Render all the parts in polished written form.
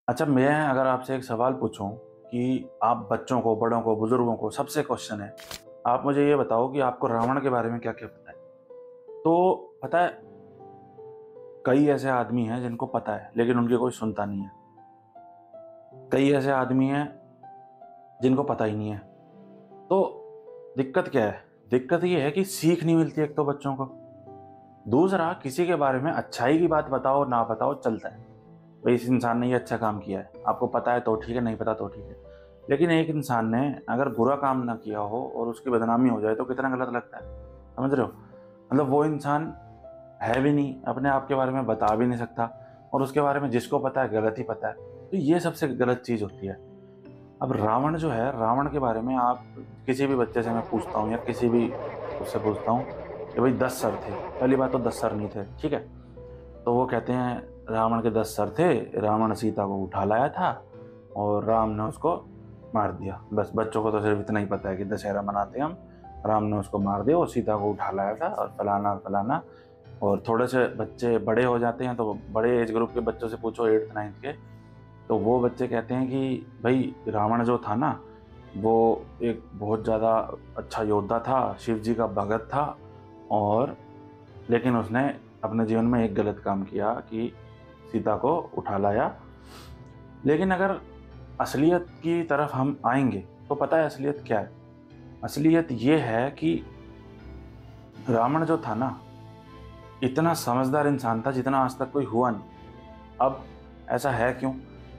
अच्छा, मैं अगर आपसे एक सवाल पूछूं कि आप बच्चों को, बड़ों को, बुजुर्गों को, सबसे क्वेश्चन है, आप मुझे ये बताओ कि आपको रावण के बारे में क्या क्या पता है। तो पता है, कई ऐसे आदमी हैं जिनको पता है लेकिन उनकी कोई सुनता नहीं है। कई ऐसे आदमी हैं जिनको पता ही नहीं है। तो दिक्कत क्या है? दिक्कत ये है कि सीख नहीं मिलती एक तो बच्चों को। दूसरा, किसी के बारे में अच्छाई की बात बताओ ना बताओ चलता है। भाई, इस इंसान ने ये अच्छा काम किया है, आपको पता है तो ठीक है, नहीं पता तो ठीक है। लेकिन एक इंसान ने अगर बुरा काम ना किया हो और उसकी बदनामी हो जाए तो कितना गलत लगता है। समझ रहे हो? मतलब वो इंसान है भी नहीं, अपने आप के बारे में बता भी नहीं सकता, और उसके बारे में जिसको पता है गलत ही पता है। तो ये सबसे गलत चीज़ होती है। अब रावण जो है, रावण के बारे में आप किसी भी बच्चे से मैं पूछता हूँ या किसी भी उससे पूछता हूँ कि भाई 10 सर थे, पहली बात तो 10 सर नहीं थे, ठीक है। तो वो कहते हैं रावण के 10 सर थे, रावण सीता को उठा लाया था और राम ने उसको मार दिया। बस बच्चों को तो सिर्फ इतना ही पता है कि दशहरा मनाते हैं हम, राम ने उसको मार दिया और सीता को उठा लाया था और फलाना फलाना। और थोड़े से बच्चे बड़े हो जाते हैं तो बड़े एज ग्रुप के बच्चों से पूछो, 8th 9th के, तो वो बच्चे कहते हैं कि भाई रावण जो था ना, वो एक बहुत ज़्यादा अच्छा योद्धा था, शिव जी का भगत था, और लेकिन उसने अपने जीवन में एक गलत काम किया कि सीता को उठा लाया। लेकिन अगर असलियत की तरफ हम आएंगे तो पता है असलियत क्या है? असलियत ये है कि रावण जो था ना, इतना समझदार इंसान था जितना आज तक कोई हुआ नहीं। अब ऐसा है क्यों?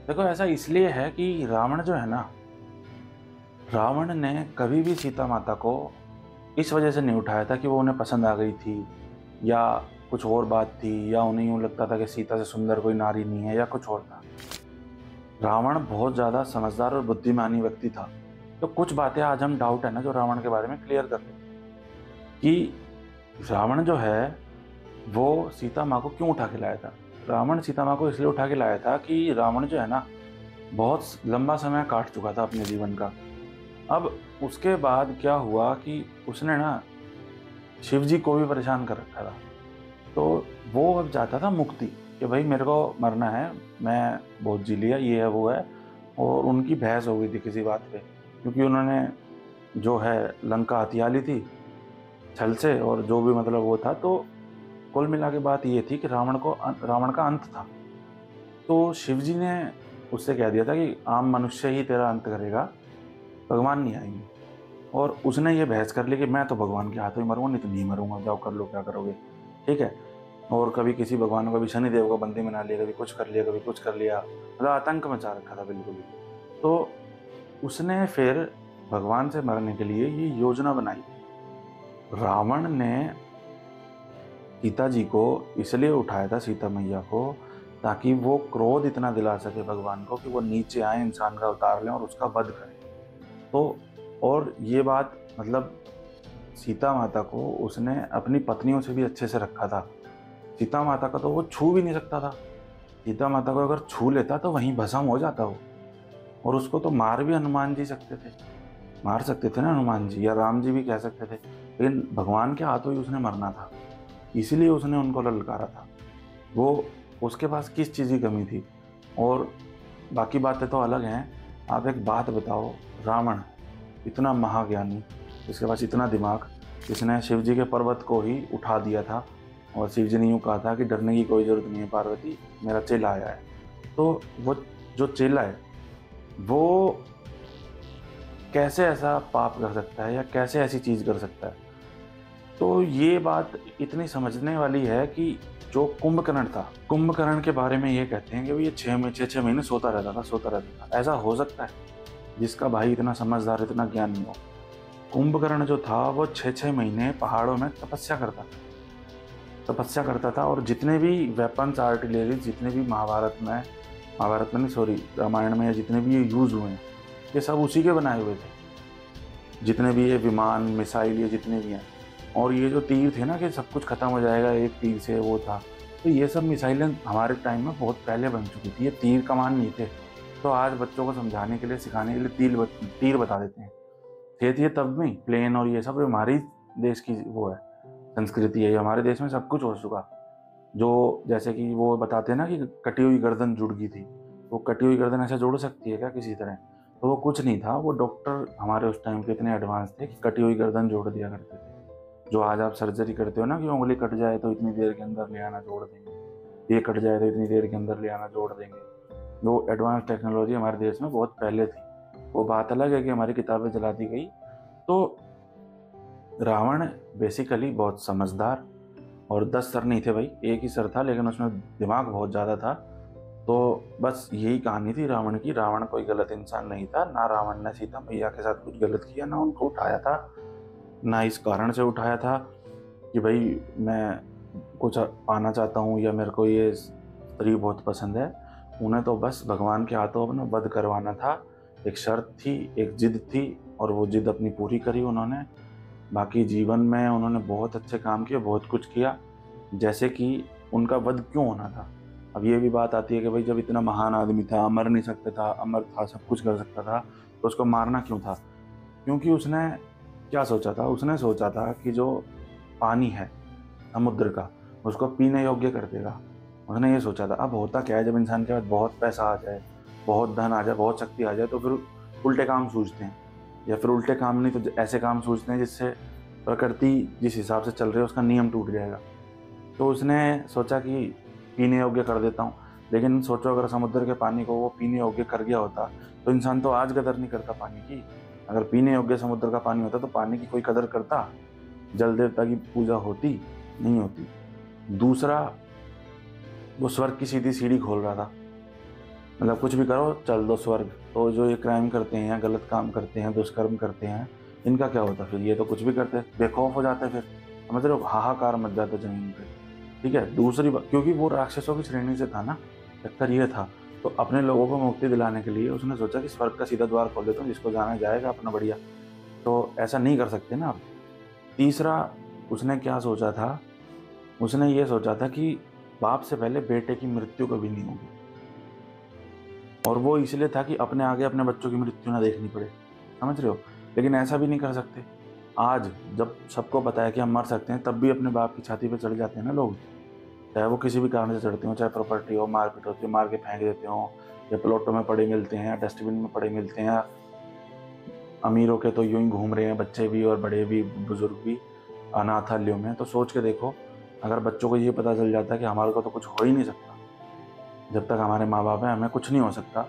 देखो, ऐसा इसलिए है कि रावण जो है ना, रावण ने कभी भी सीता माता को इस वजह से नहीं उठाया था कि वो उन्हें पसंद आ गई थी, या कुछ और बात थी, या उन्हें यूं लगता था कि सीता से सुंदर कोई नारी नहीं है, या कुछ और था। रावण बहुत ज़्यादा समझदार और बुद्धिमानी व्यक्ति था। तो कुछ बातें आज हम डाउट है ना जो रावण के बारे में क्लियर कर रहे हैं कि रावण जो है वो सीता माँ को क्यों उठा के लाया था। रावण सीता माँ को इसलिए उठा के लाया था कि रावण जो है ना, बहुत लंबा समय काट चुका था अपने जीवन का। अब उसके बाद क्या हुआ कि उसने ना शिव जी को भी परेशान कर रखा था। तो वो अब चाहता था मुक्ति, कि भाई मेरे को मरना है, मैं बहुत जी लिया, ये है वो है। और उनकी बहस हो गई थी किसी बात पे, क्योंकि उन्होंने जो है लंका हथिया ली थी छल से, और जो भी मतलब वो था। तो कुल मिला के बात ये थी कि रावण का अंत था। तो शिव जी ने उससे कह दिया था कि आम मनुष्य ही तेरा अंत करेगा, भगवान नहीं आएंगे। और उसने ये बहस कर ली कि मैं तो भगवान के हाथों ही मरूंगा, नहीं तो नहीं मरूंगा, जाओ कर लो क्या करोगे, ठीक है। और कभी किसी भगवान को, कभी शनिदेव को बंदी बना लिया, कभी कुछ कर लिया, कभी कुछ कर लिया, मतलब आतंक मचा रखा था बिल्कुल ही। तो उसने फिर भगवान से मरने के लिए ये योजना बनाई। रावण ने सीता जी को इसलिए उठाया था, सीता मैया को, ताकि वो क्रोध इतना दिला सके भगवान को कि वो नीचे आए, इंसान का अवतार लें और उसका वध करें। तो और ये बात मतलब सीता माता को उसने अपनी पत्नियों से भी अच्छे से रखा था। सीता माता का तो वो छू भी नहीं सकता था। सीता माता को अगर छू लेता तो वहीं भस्म हो जाता वो। और उसको तो मार भी हनुमान जी सकते थे, मार सकते थे ना हनुमान जी, या राम जी भी कह सकते थे, लेकिन भगवान के हाथों ही उसने मरना था। इसीलिए उसने उनको ललकारा था। वो, उसके पास किस चीज़ की कमी थी? और बाकी बातें तो अलग हैं। आप एक बात बताओ, रावण इतना महाज्ञानी, जिसके पास इतना दिमाग, जिसने शिव जी के पर्वत को ही उठा दिया था, और शिव जी ने यूँ कहा था कि डरने की कोई ज़रूरत नहीं है पार्वती, मेरा चेला आया है। तो वो जो चेला है वो कैसे ऐसा पाप कर सकता है या कैसे ऐसी चीज़ कर सकता है? तो ये बात इतनी समझने वाली है कि जो कुंभकर्ण था, कुंभकर्ण के बारे में ये कहते हैं कि वो ये 6 महीने सोता रहता था, सोता रहता था। ऐसा हो सकता है जिसका भाई इतना समझदार, इतना ज्ञानी हो? कुंभकर्ण जो था वो 6 महीने पहाड़ों में तपस्या करता था, और जितने भी वेपन्स, आर्टिलरी, जितने भी महाभारत में नहीं, सॉरी, रामायण में, या जितने भी ये यूज़ हुए हैं, ये सब उसी के बनाए हुए थे। जितने भी ये विमान, मिसाइल, ये जितने भी हैं। और ये जो तीर थे ना कि सब कुछ खत्म हो जाएगा एक तीर से, वो था। तो ये सब मिसाइलें हमारे टाइम में बहुत पहले बन चुकी थी, ये तीर कमान नहीं थे। तो आज बच्चों को समझाने के लिए, सिखाने के लिए तीर बता देते हैं। थे तो ये तब में प्लेन और ये सब हमारी देश की वो है, संस्कृति है, ये हमारे देश में सब कुछ हो चुका। जो जैसे कि वो बताते हैं ना कि कटी हुई गर्दन जुड़ गई थी, वो कटी हुई गर्दन ऐसे जोड़ सकती है क्या किसी तरह? तो वो कुछ नहीं था, वो डॉक्टर हमारे उस टाइम पे इतने एडवांस थे कि कटी हुई गर्दन जोड़ दिया करते थे। जो आज आप सर्जरी करते हो ना कि उंगली कट जाए तो इतनी देर के अंदर ले आना जोड़ देंगे, ये कट जाए तो इतनी देर के अंदर ले आना जोड़ देंगे। वो एडवांस टेक्नोलॉजी हमारे देश में बहुत पहले थी। वो बात अलग है कि हमारी किताबें जला दी गई। तो रावण बेसिकली बहुत समझदार, और 10 सर नहीं थे भाई, एक ही सर था, लेकिन उसमें दिमाग बहुत ज़्यादा था। तो बस यही कहानी थी रावण की। रावण कोई गलत इंसान नहीं था, ना रावण ने सीता मैया के साथ कुछ गलत किया, ना उनको उठाया था, ना इस कारण से उठाया था कि भाई मैं कुछ पाना चाहता हूँ या मेरे को ये स्त्री बहुत पसंद है। उन्हें तो बस भगवान के हाथों अपना वध करवाना था। एक शर्त थी, एक जिद थी, और वो जिद अपनी पूरी करी उन्होंने। बाकी जीवन में उन्होंने बहुत अच्छे काम किए, बहुत कुछ किया। जैसे कि उनका वध क्यों होना था, अब ये भी बात आती है कि भाई जब इतना महान आदमी था, मर नहीं सकता था, अमर था, सब कुछ कर सकता था, तो उसको मारना क्यों था? क्योंकि उसने क्या सोचा था? उसने सोचा था कि जो पानी है समुद्र का, उसको पीने योग्य कर देगा। उसने ये सोचा था। अब होता क्या है, जब इंसान के पास बहुत पैसा आ जाए, बहुत धन आ जाए, बहुत शक्ति आ जाए, तो फिर उल्टे काम सूझते हैं, या फिर उल्टे काम नहीं तो ऐसे काम सूझते हैं जिससे प्रकृति जिस हिसाब से चल रही है उसका नियम टूट जाएगा। तो उसने सोचा कि पीने योग्य कर देता हूँ। लेकिन सोचो, अगर समुद्र के पानी को वो पीने योग्य कर गया होता तो इंसान तो आज कदर नहीं करता पानी की। अगर पीने योग्य समुद्र का पानी होता तो पानी की कोई कदर करता? जल देवता की पूजा होती? नहीं होती। दूसरा, वो स्वर्ग की सीधी सीढ़ी खोल रहा था। मतलब कुछ भी करो, चल दो स्वर्ग। तो जो ये क्राइम करते हैं, गलत काम करते हैं, दुष्कर्म करते हैं, इनका क्या होता फिर? ये तो कुछ भी करते, बेखौफ हो जाते, फिर समझ रहे हो, हाहाकार मच जाता जमीन पे। ठीक है। दूसरी बात, क्योंकि वो राक्षसों की श्रेणी से था ना, चक्कर ये था। तो अपने लोगों को मुक्ति दिलाने के लिए उसने सोचा कि स्वर्ग का सीधा द्वार खोल देता हूँ, जिसको जाना जाएगा अपना बढ़िया। तो ऐसा नहीं कर सकते ना आप। तीसरा, उसने क्या सोचा था? उसने ये सोचा था कि बाप से पहले बेटे की मृत्यु कभी नहीं होगी, और वो इसलिए था कि अपने आगे अपने बच्चों की मृत्यु ना देखनी पड़े। समझ रहे हो? लेकिन ऐसा भी नहीं कर सकते। आज जब सबको पता है कि हम मर सकते हैं, तब भी अपने बाप की छाती पे चढ़ जाते हैं ना लोग। चाहे वो किसी भी कारण से चढ़ते हो, चाहे प्रॉपर्टी हो, मारपीट होती हो, मार के फेंक देते हो, या प्लॉटों में पड़े मिलते हैं, या डस्टबिन में पड़े मिलते हैं। अमीरों के तो यूं ही घूम रहे हैं, बच्चे भी और बड़े भी, बुजुर्ग भी, अनाथालयों में। तो सोच के देखो, अगर बच्चों को ये पता चल जाता है कि हमारे को तो कुछ हो ही नहीं सकता, जब तक हमारे माँ बाप हैं हमें कुछ नहीं हो सकता,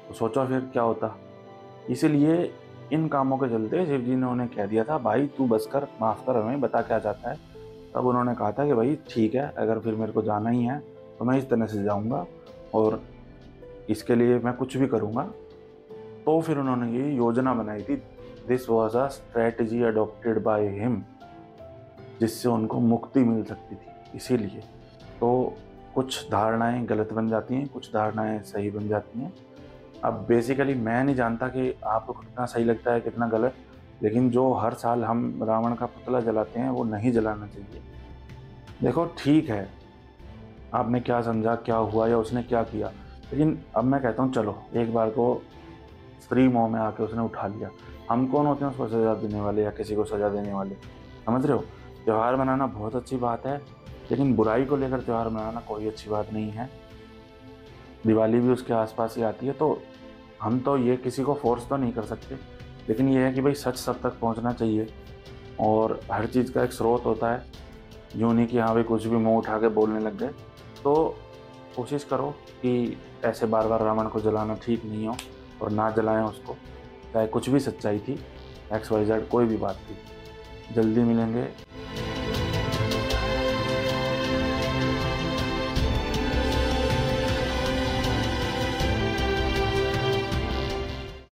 तो सोचो फिर क्या होता। इसीलिए इन कामों के चलते शिव जी ने उन्हें कह दिया था, भाई तू बस कर, माफ़ कर, हमें बता क्या चाहता है। तब उन्होंने कहा था कि भाई ठीक है, अगर फिर मेरे को जाना ही है तो मैं इस तरह से जाऊंगा, और इसके लिए मैं कुछ भी करूंगा। तो फिर उन्होंने ये योजना बनाई थी। This was a strategy adopted by him, जिससे उनको मुक्ति मिल सकती थी। इसीलिए तो कुछ धारणाएं गलत बन जाती हैं, कुछ धारणाएं सही बन जाती हैं। अब बेसिकली मैं नहीं जानता कि आपको कितना सही लगता है, कितना गलत, लेकिन जो हर साल हम रावण का पुतला जलाते हैं वो नहीं जलाना चाहिए। देखो ठीक है, आपने क्या समझा, क्या हुआ, या उसने क्या किया, लेकिन अब मैं कहता हूँ चलो, एक बार को स्त्री मोह में आके उसने उठा लिया, हम कौन होते हैं उसको सज़ा देने वाले या किसी को सज़ा देने वाले? समझ रहे हो? त्यौहार मनाना बहुत अच्छी बात है, लेकिन बुराई को लेकर त्यौहार मनाना कोई अच्छी बात नहीं है। दिवाली भी उसके आसपास ही आती है, तो हम तो ये किसी को फोर्स तो नहीं कर सकते, लेकिन ये है कि भाई सच सब तक पहुंचना चाहिए, और हर चीज़ का एक स्रोत होता है। यूँ नहीं कि हाँ भाई कुछ भी मुंह उठा के बोलने लग गए। तो कोशिश करो कि ऐसे बार बार रावण को जलाना ठीक नहीं हो, और ना जलाएं उसको, चाहे कुछ भी सच्चाई थी, XYZ कोई भी बात थी। जल्दी मिलेंगे।